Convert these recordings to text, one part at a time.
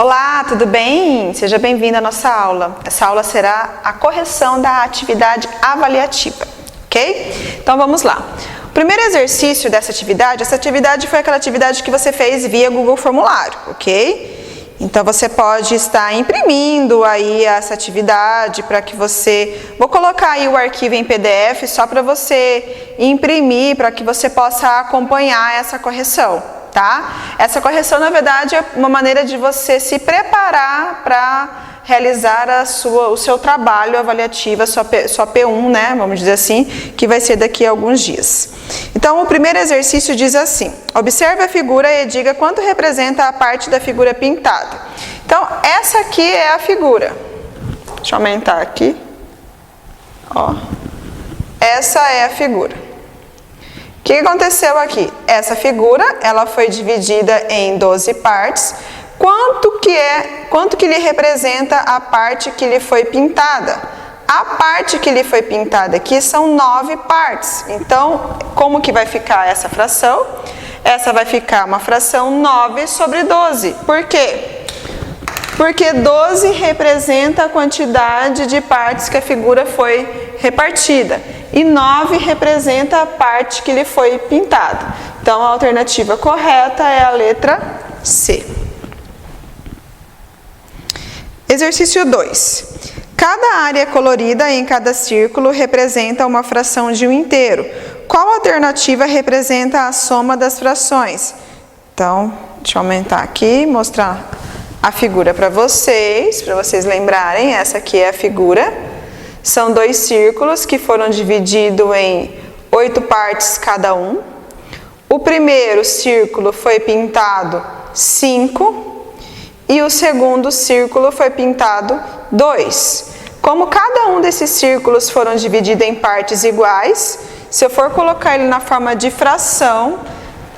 Olá, tudo bem? Seja bem-vindo à nossa aula. Essa aula será a correção da atividade avaliativa, ok? Então vamos lá. O primeiro exercício dessa atividade foi aquela atividade que você fez via Google Formulário, ok? Então você pode estar imprimindo aí essa atividade para que você... Vou colocar aí o arquivo em PDF só para você imprimir, para que você possa acompanhar essa correção. Tá? Essa correção, na verdade, é uma maneira de você se preparar para realizar o seu trabalho avaliativo, a sua P1, né? Vamos dizer assim, que vai ser daqui a alguns dias. Então, o primeiro exercício diz assim: observe a figura e diga quanto representa a parte da figura pintada. Então, essa aqui é a figura. Deixa eu aumentar aqui. Ó. Essa é a figura. O que aconteceu aqui? Essa figura, ela foi dividida em 12 partes. Quanto que lhe representa a parte que lhe foi pintada? A parte que lhe foi pintada aqui são 9 partes. Então, como que vai ficar essa fração? Essa vai ficar uma fração 9 sobre 12. Por quê? Porque 12 representa a quantidade de partes que a figura foi repartida. E 9 representa a parte que lhe foi pintada. Então, a alternativa correta é a letra C. Exercício 2. Cada área colorida em cada círculo representa uma fração de um inteiro. Qual alternativa representa a soma das frações? Então, deixa eu aumentar aqui, mostrar a figura para vocês lembrarem. Essa aqui é a figura. São 2 círculos que foram divididos em 8 partes cada um. O primeiro círculo foi pintado 5 e o segundo círculo foi pintado 2. Como cada um desses círculos foram divididos em partes iguais, se eu for colocar ele na forma de fração,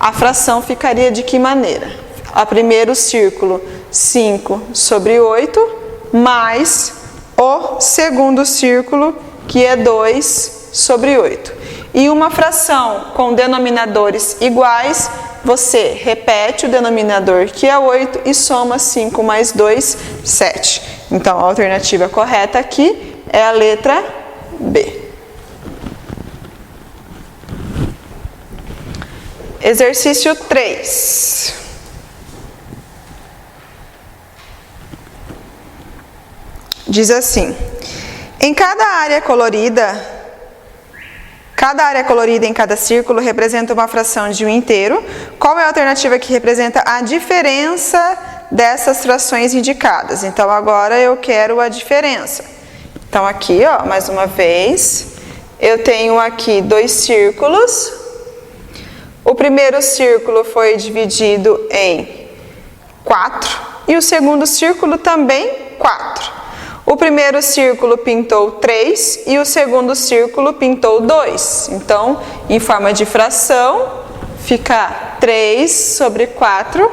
a fração ficaria de que maneira? O primeiro círculo, 5 sobre 8, mais o segundo círculo, que é 2 sobre 8. E uma fração com denominadores iguais, você repete o denominador, que é 8, e soma 5 mais 2, 7. Então, a alternativa correta aqui é a letra B. Exercício 3. Diz assim: em cada área colorida em cada círculo representa uma fração de um inteiro. Qual é a alternativa que representa a diferença dessas frações indicadas? Então, agora eu quero a diferença. Então, aqui, ó, mais uma vez, eu tenho aqui 2 círculos. O primeiro círculo foi dividido em 4 e o segundo círculo também 4. O primeiro círculo pintou 3 e o segundo círculo pintou 2. Então, em forma de fração, fica 3 sobre 4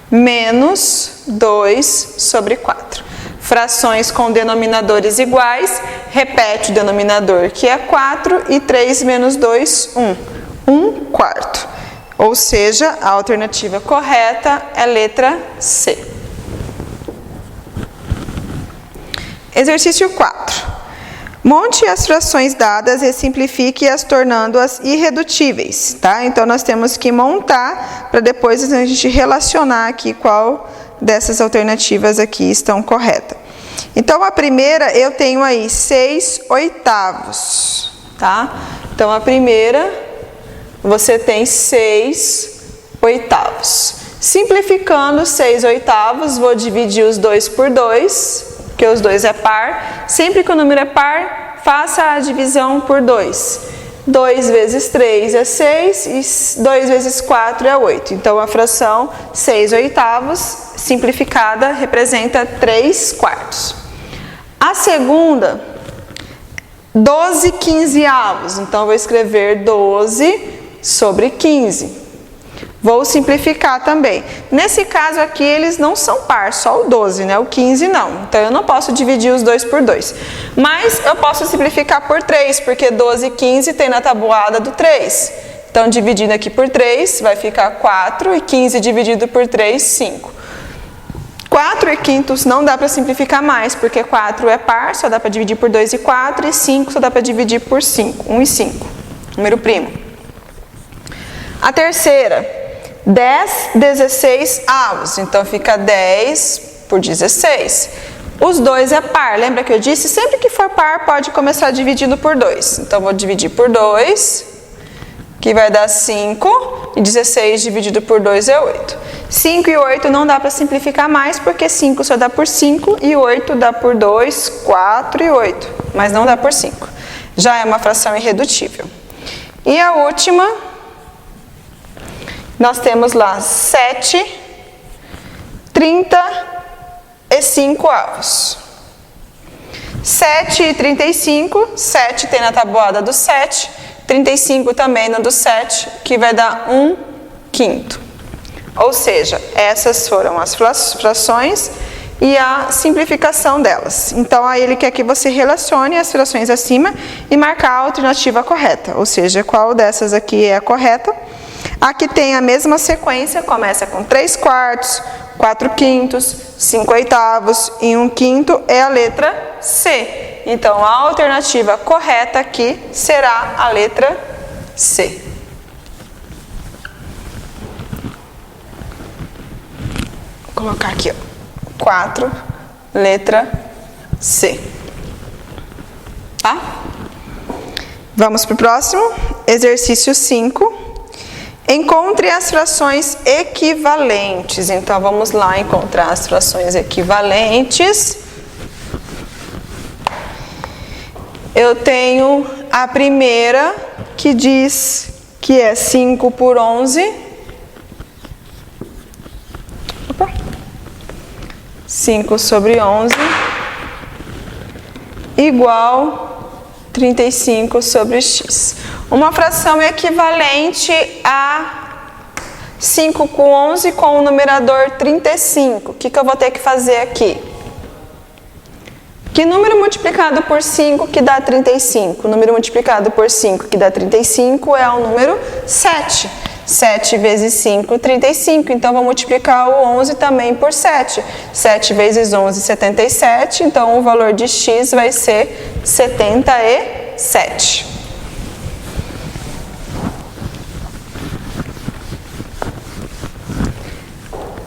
menos 2 sobre 4. Frações com denominadores iguais, repete o denominador, que é 4, e 3 menos 2, 1. 1 quarto. Ou seja, a alternativa correta é a letra C. Exercício 4. Monte as frações dadas e simplifique-as, tornando-as irredutíveis, tá? Então, nós temos que montar para depois a gente relacionar aqui qual dessas alternativas aqui estão corretas. Então, a primeira, eu tenho aí 6/8, tá? Então, a primeira, você tem 6/8. Simplificando 6/8, vou dividir os 2 por 2, porque os 2 é par. Sempre que o número é par, faça a divisão por 2. 2 vezes 3 é 6 e 2 vezes 4 é 8. Então, a fração 6/8 simplificada representa 3 quartos. A segunda, 12/15. Então, vou escrever 12 sobre 15. Vou simplificar também. Nesse caso aqui, eles não são par, só o 12, né? O 15 não. Então, eu não posso dividir os 2 por 2. Mas eu posso simplificar por 3, porque 12 e 15 tem na tabuada do 3. Então, dividindo aqui por 3, vai ficar 4, e 15 dividido por 3, 5. 4 quintos não dá para simplificar mais, porque 4 é par, só dá para dividir por 2 e 4, e 5 só dá para dividir por 5, 1 e 5, número primo. A terceira, 10 16avos, então fica 10 por 16. Os dois é par, lembra que eu disse? Sempre que for par, pode começar dividindo por 2. Então, vou dividir por 2, que vai dar 5, e 16 dividido por 2 é 8. 5 e 8 não dá para simplificar mais, porque 5 só dá por 5, e 8 dá por 2, 4 e 8, mas não dá por 5. Já é uma fração irredutível. E a última, nós temos lá 7 35avos. 7 e 35, 7 tem na tabuada do 7, 35 também na do 7, que vai dar 1 quinto. Ou seja, essas foram as frações e a simplificação delas. Então, aí ele quer que você relacione as frações acima e marcar a alternativa correta, ou seja, qual dessas aqui é a correta. A que tem a mesma sequência, começa com 3 quartos, 4 quintos, 5 oitavos e 1 quinto é a letra C. Então, a alternativa correta aqui será a letra C. Vou colocar aqui, ó, 4, letra C. Tá? Vamos para o próximo, exercício 5. Encontre as frações equivalentes. Então, vamos lá encontrar as frações equivalentes. Eu tenho a primeira, que diz que é 5 por 11. Opa. 5 sobre 11 igual 35 sobre x. Uma fração equivalente a 5 com 11 com o numerador 35. O que eu vou ter que fazer aqui? Que número multiplicado por 5 que dá 35? O número multiplicado por 5 que dá 35 é o número 7. 7 vezes 5, 35. Então, vou multiplicar o 11 também por 7. 7 vezes 11, 77. Então, o valor de x vai ser 77.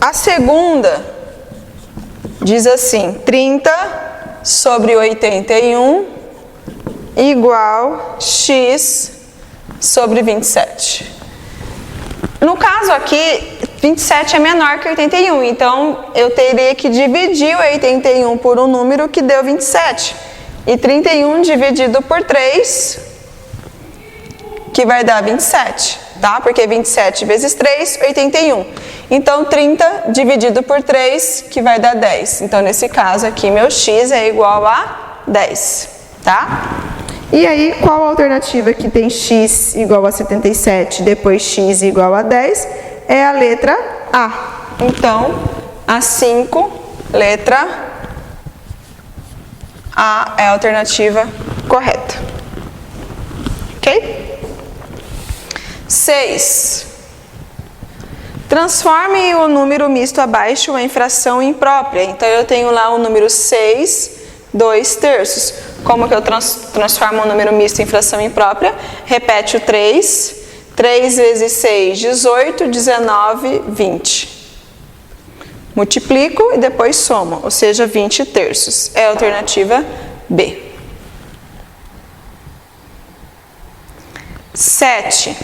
A segunda diz assim, 30 sobre 81 igual x sobre 27. No caso aqui, 27 é menor que 81, então eu teria que dividir o 81 por um número que deu 27. E 31 dividido por 3, que vai dar 27, tá? Porque 27 vezes 3, 81. Então, 30 dividido por 3, que vai dar 10. Então, nesse caso aqui, meu x é igual a 10, tá? E aí, qual a alternativa que tem x igual a 77, depois x igual a 10? É a letra A. Então, a 5, letra A é a alternativa correta. Ok? 6. Transforme o número misto abaixo em fração imprópria. Então, eu tenho lá o número 6, 2 terços. Como que eu transformo o número misto em fração imprópria? Repete o 3. 3 vezes 6, 18, 19, 20. Multiplico e depois somo, ou seja, 20 terços. É a alternativa B. 7.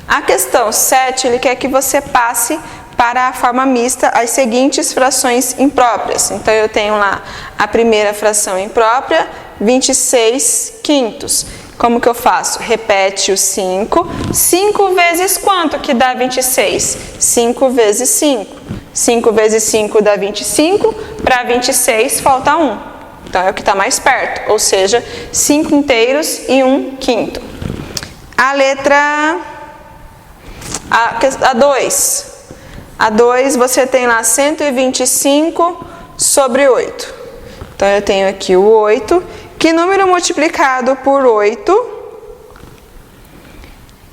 A questão 7, ele quer que você passe para a forma mista as seguintes frações impróprias. Então, eu tenho lá a primeira fração imprópria, 26 quintos. Como que eu faço? Repete o 5. 5 vezes quanto que dá 26? 5 vezes 5. 5 vezes 5 dá 25. Para 26 falta 1. Então, é o que está mais perto. Ou seja, 5 inteiros e 1 quinto. A letra... A 2. A 2 você tem lá 125 sobre 8. Então, eu tenho aqui o 8. Que número multiplicado por 8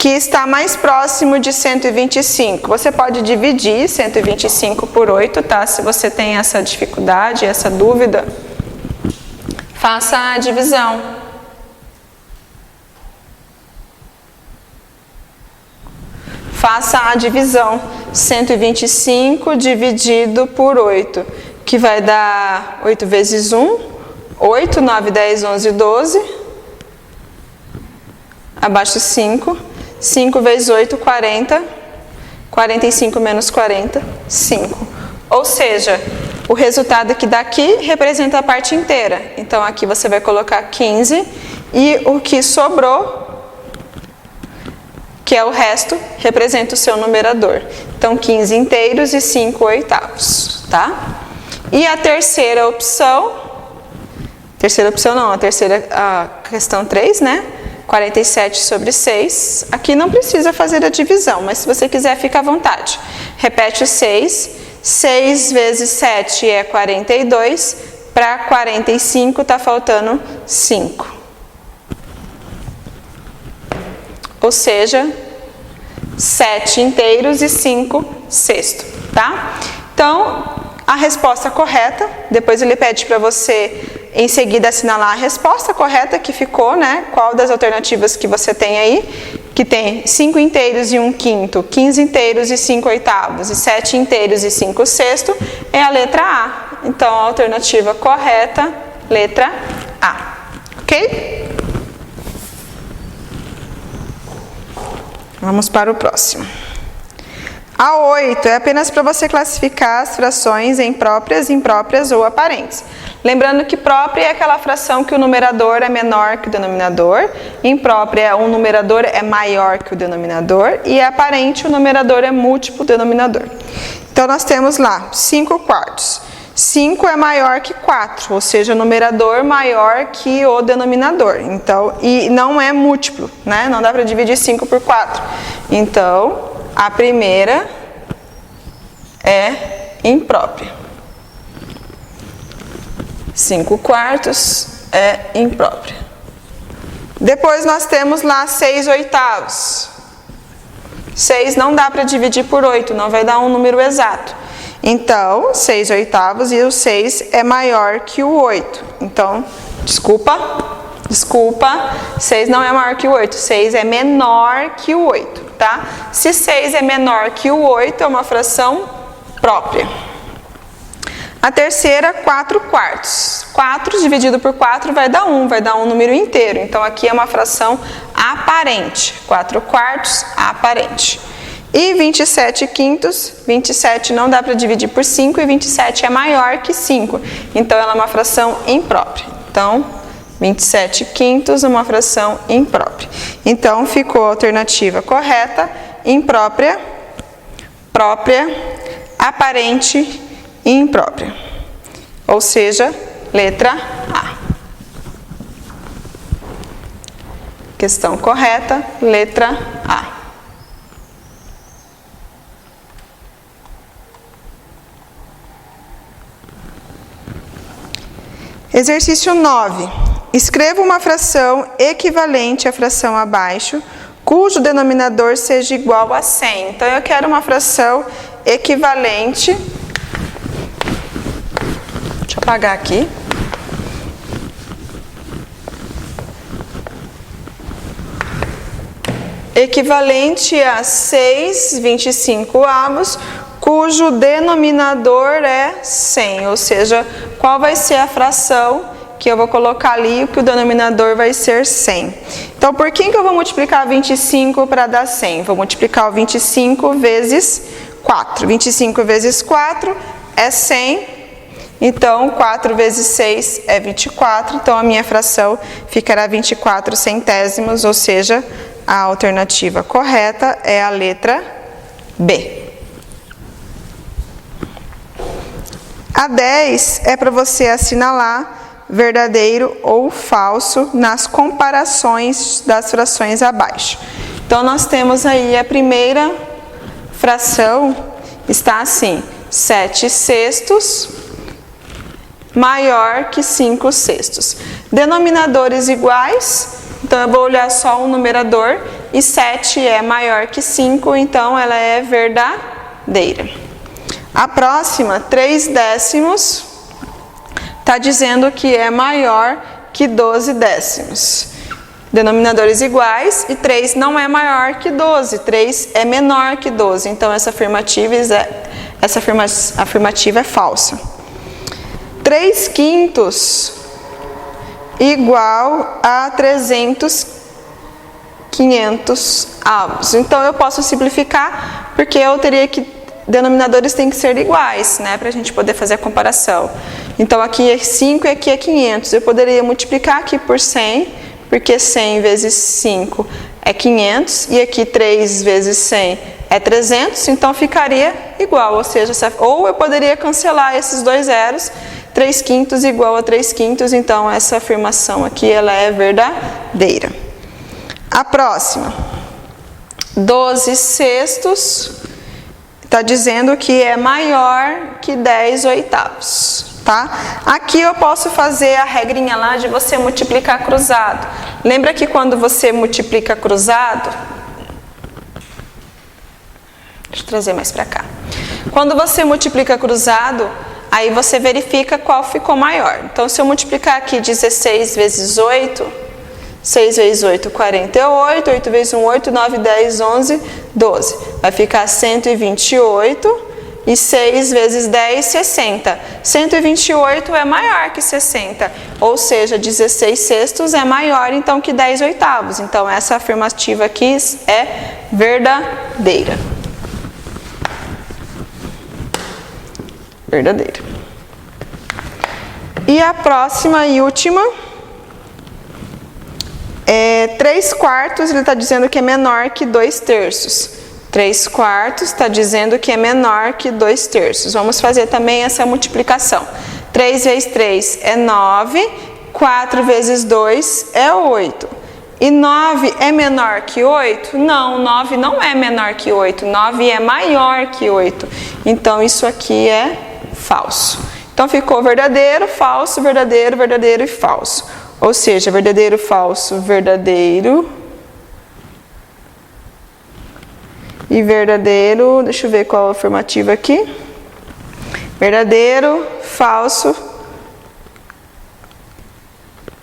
que está mais próximo de 125. Você pode dividir 125 por 8, tá? Se você tem essa dificuldade, essa dúvida, faça a divisão. Faça a divisão. 125 dividido por 8, que vai dar 8 vezes 1, 8, 9, 10, 11, 12. Abaixo 5. 5 vezes 8, 40. 45 menos 40, 5. Ou seja, o resultado que dá aqui representa a parte inteira. Então, aqui você vai colocar 15 e o que sobrou, que é o resto, representa o seu numerador. Então, 15 inteiros e 5 oitavos, tá? E a terceira opção não, a questão 3, né? 47 sobre 6. Aqui não precisa fazer a divisão, mas se você quiser, fica à vontade. Repete o 6. 6 vezes 7 é 42. Para 45 está faltando 5. Ou seja, 7 inteiros e 5 sextos, tá? Então, a resposta correta, depois ele pede para você em seguida assinalar a resposta correta que ficou, né? Qual das alternativas que você tem aí, que tem 5 inteiros e 1 quinto, 15 inteiros e 5 oitavos e 7 inteiros e 5 sextos, é a letra A. Então, a alternativa correta, letra A. Ok? Vamos para o próximo. A 8 é apenas para você classificar as frações em próprias, impróprias ou aparentes. Lembrando que própria é aquela fração que o numerador é menor que o denominador, imprópria o numerador é maior que o denominador e aparente o numerador é múltiplo do denominador. Então nós temos lá 5 quartos. 5 é maior que 4, ou seja, o numerador maior que o denominador. Então, e não é múltiplo, né? Não dá para dividir 5 por 4. Então, a primeira é imprópria. 5 quartos é imprópria. Depois nós temos lá 6 oitavos. 6 não dá para dividir por 8, não vai dar um número exato. Então, 6 oitavos e o 6 é maior que o 8. Então, desculpa, 6 não é maior que o 8, 6 é menor que o 8, tá? Se 6 é menor que o 8, é uma fração própria. A terceira, 4 quartos. 4 dividido por 4 vai dar um número inteiro. Então, aqui é uma fração aparente. 4 quartos, aparente. E 27 quintos, 27 não dá para dividir por 5 e 27 é maior que 5. Então, ela é uma fração imprópria. Então, 27 quintos, uma fração imprópria. Então, ficou a alternativa correta, imprópria, própria, aparente e imprópria. Ou seja, letra A. Questão correta, letra A. Exercício 9. Escreva uma fração equivalente à fração abaixo, cujo denominador seja igual a 100. Então, eu quero uma fração equivalente. Deixa eu apagar aqui. Equivalente a 6 25avos, cujo denominador é 100, ou seja, qual vai ser a fração que eu vou colocar ali, que o denominador vai ser 100. Então, por que eu vou multiplicar 25 para dar 100? Vou multiplicar o 25 vezes 4. 25 vezes 4 é 100, então 4 vezes 6 é 24, então a minha fração ficará 24 centésimos, ou seja, a alternativa correta é a letra B. A 10 é para você assinalar verdadeiro ou falso nas comparações das frações abaixo. Então, nós temos aí a primeira fração, está assim, 7 sextos maior que 5 sextos. Denominadores iguais, então eu vou olhar só o numerador. e 7 é maior que 5, então ela é verdadeira. A próxima, 3 décimos, está dizendo que é maior que 12 décimos. Denominadores iguais e 3 não é maior que 12, 3 é menor que 12, então essa afirmativa é falsa. 3 quintos igual a 500 avos. Então eu posso simplificar, porque eu teria que, denominadores têm que ser iguais, né, para a gente poder fazer a comparação. Então aqui é 5 e aqui é 500. Eu poderia multiplicar aqui por 100, porque 100 vezes 5 é 500, e aqui 3 vezes 100 é 300, então ficaria igual, ou seja, ou eu poderia cancelar esses dois zeros, 3 quintos igual a 3 quintos, então essa afirmação aqui ela é verdadeira. A próxima, 12 sextos, está dizendo que é maior que 10 oitavos, tá? Aqui eu posso fazer a regrinha lá de você multiplicar cruzado. Lembra que quando você multiplica cruzado, deixa eu trazer mais para cá. Quando você multiplica cruzado, aí você verifica qual ficou maior. Então, se eu multiplicar aqui 16 vezes 8, 6 vezes 8, 48, 8 vezes 1, 8, 9, 10, 11, 12. Vai ficar 128 e 6 vezes 10, 60. 128 é maior que 60, ou seja, 16 sextos é maior então que 10 oitavos. Então, essa afirmativa aqui é verdadeira. Verdadeira. E a próxima e última, 3 quartos, ele está dizendo que é menor que 2 terços. 3 quartos está dizendo que é menor que 2 terços. Vamos fazer também essa multiplicação. 3 vezes 3 é 9, 4 vezes 2 é 8. E 9 é menor que 8? Não, 9 não é menor que 8, 9 é maior que 8. Então, isso aqui é falso. Então, ficou verdadeiro, falso, verdadeiro, verdadeiro e falso. Ou seja, verdadeiro, falso, verdadeiro. E verdadeiro, deixa eu ver qual a afirmativa aqui. Verdadeiro, falso,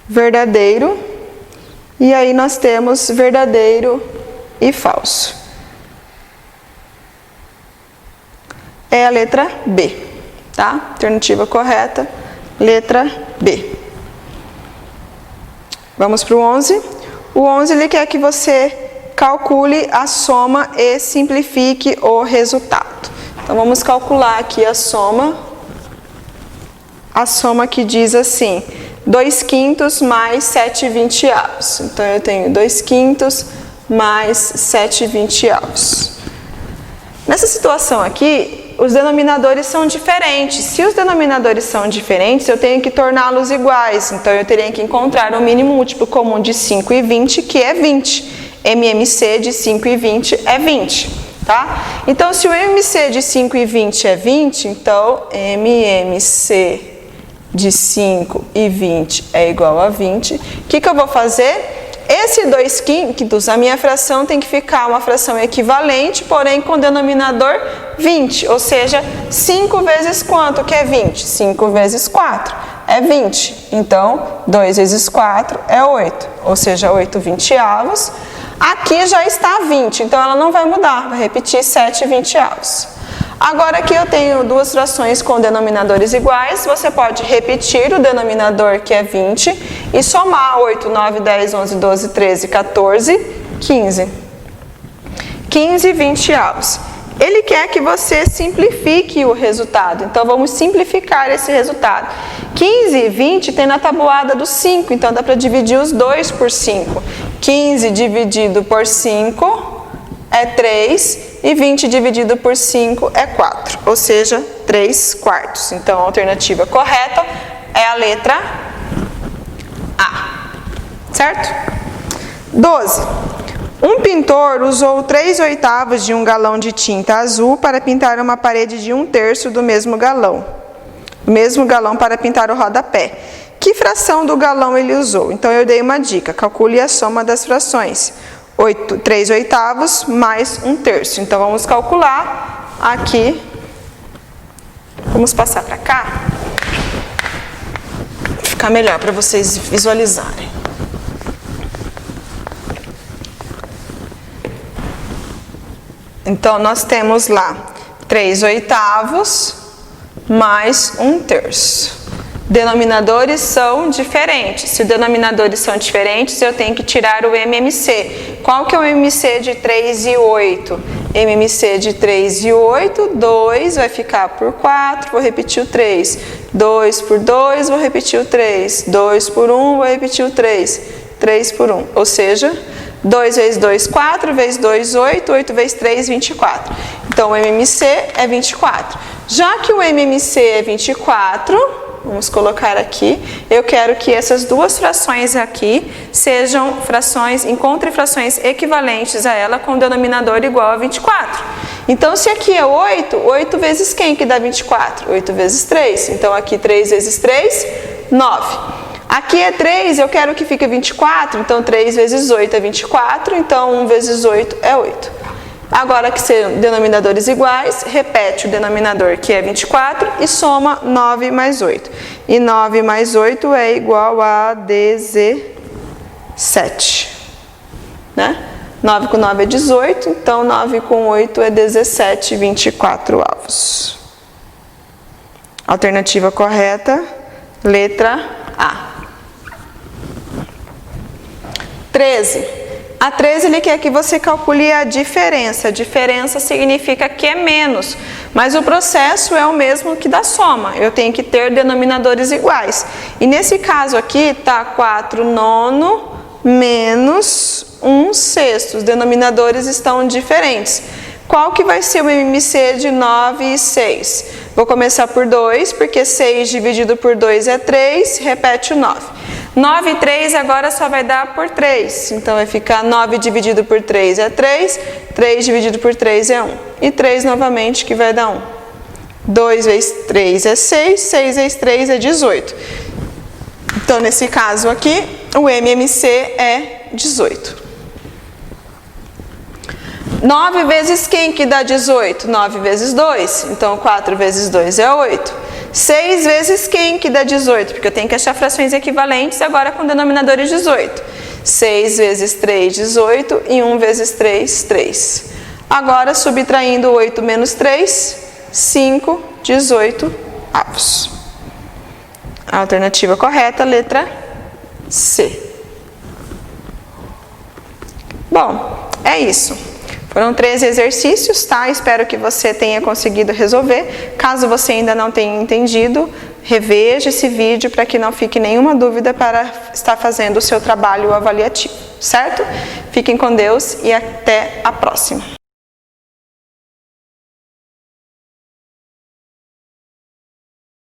verdadeiro. E aí nós temos verdadeiro e falso. É a letra B, tá? Alternativa correta, letra B. Vamos para o 11. O 11 ele quer que você calcule a soma e simplifique o resultado. Então, vamos calcular aqui a soma. A soma que diz assim, 2 quintos mais 7/20. Então, eu tenho 2 quintos mais 7/20. Nessa situação aqui, os denominadores são diferentes. Se os denominadores são diferentes, eu tenho que torná-los iguais. Então, eu teria que encontrar o mínimo múltiplo comum de 5 e 20, que é 20. MMC de 5 e 20 é 20, tá? Então, se o MMC de 5 e 20 é 20, então MMC de 5 e 20 é igual a 20. O que eu vou fazer? Esse 2 quintos, a minha fração tem que ficar uma fração equivalente, porém com denominador 20. Ou seja, 5 vezes quanto que é 20? 5 vezes 4 é 20. Então, 2 vezes 4 é 8. Ou seja, 8/20. Aqui já está 20, então ela não vai mudar, vai repetir 7/20. Agora aqui eu tenho duas frações com denominadores iguais, você pode repetir o denominador que é 20 e somar 8, 9, 10, 11, 12, 13, 14, 15. 15/20. Ele quer que você simplifique o resultado, então vamos simplificar esse resultado. 15 e 20 tem na tabuada do 5, então dá para dividir os dois por 5. 15 dividido por 5 é 3 e 20 dividido por 5 é 4, ou seja, 3 quartos. Então a alternativa correta é a letra A, certo? 12. Um pintor usou 3/8 de um galão de tinta azul para pintar uma parede de 1/3 do mesmo galão. O mesmo galão para pintar o rodapé. Que fração do galão ele usou? Então eu dei uma dica, calcule a soma das frações. 3 oitavos mais 1/3. Então, vamos calcular aqui. Vamos passar para cá. Vai ficar melhor para vocês visualizarem. Então, nós temos lá 3 oitavos mais 1/3. Denominadores são diferentes. Se os denominadores são diferentes, eu tenho que tirar o MMC. Qual que é o MMC de 3 e 8? MMC de 3 e 8, 2 vai ficar por 4, vou repetir o 3. 2 por 2, vou repetir o 3. 2 por 1, vou repetir o 3. 3 por 1, ou seja, 2 vezes 2, 4, vezes 2, 8, 8 vezes 3, 24. Então, o MMC é 24. Já que o MMC é 24, vamos colocar aqui, eu quero que essas duas frações aqui sejam frações, encontre frações equivalentes a ela com denominador igual a 24. Então, se aqui é 8, 8 vezes quem que dá 24? 8 vezes 3. Então, aqui 3 vezes 3, 9. Aqui é 3, eu quero que fique 24, então 3 vezes 8 é 24, então 1 vezes 8 é 8. Agora que são denominadores iguais, repete o denominador que é 24 e soma 9 mais 8. E 9 mais 8 é igual a 17. Né? 9 com 9 é 18, então 9 com 8 é 17, 24 avos. Alternativa correta, letra A. 13. A 13 ele quer que você calcule a diferença. A diferença significa que é menos, mas o processo é o mesmo que da soma. Eu tenho que ter denominadores iguais. E nesse caso aqui está 4 nono menos 1 sexto. Os denominadores estão diferentes. Qual que vai ser o MMC de 9 e 6? Vou começar por 2, porque 6 dividido por 2 é 3, repete o 9. 9 e 3 agora só vai dar por 3, então vai ficar 9 dividido por 3 é 3, 3 dividido por 3 é 1, e 3 novamente que vai dar 1. 2 vezes 3 é 6, 6 vezes 3 é 18. Então, nesse caso aqui, o MMC é 18. 9 vezes quem que dá 18? 9 vezes 2, então 4 vezes 2 é 8. 6 vezes quem que dá 18? Porque eu tenho que achar frações equivalentes agora com denominadores 18. 6 vezes 3, 18, e 1 vezes 3, 3. Agora, subtraindo 8 menos 3, 5, 18 avos. A alternativa correta, letra C. Bom, é isso. Foram 13 exercícios, tá? Espero que você tenha conseguido resolver. Caso você ainda não tenha entendido, reveja esse vídeo para que não fique nenhuma dúvida para estar fazendo o seu trabalho avaliativo, certo? Fiquem com Deus e até a próxima.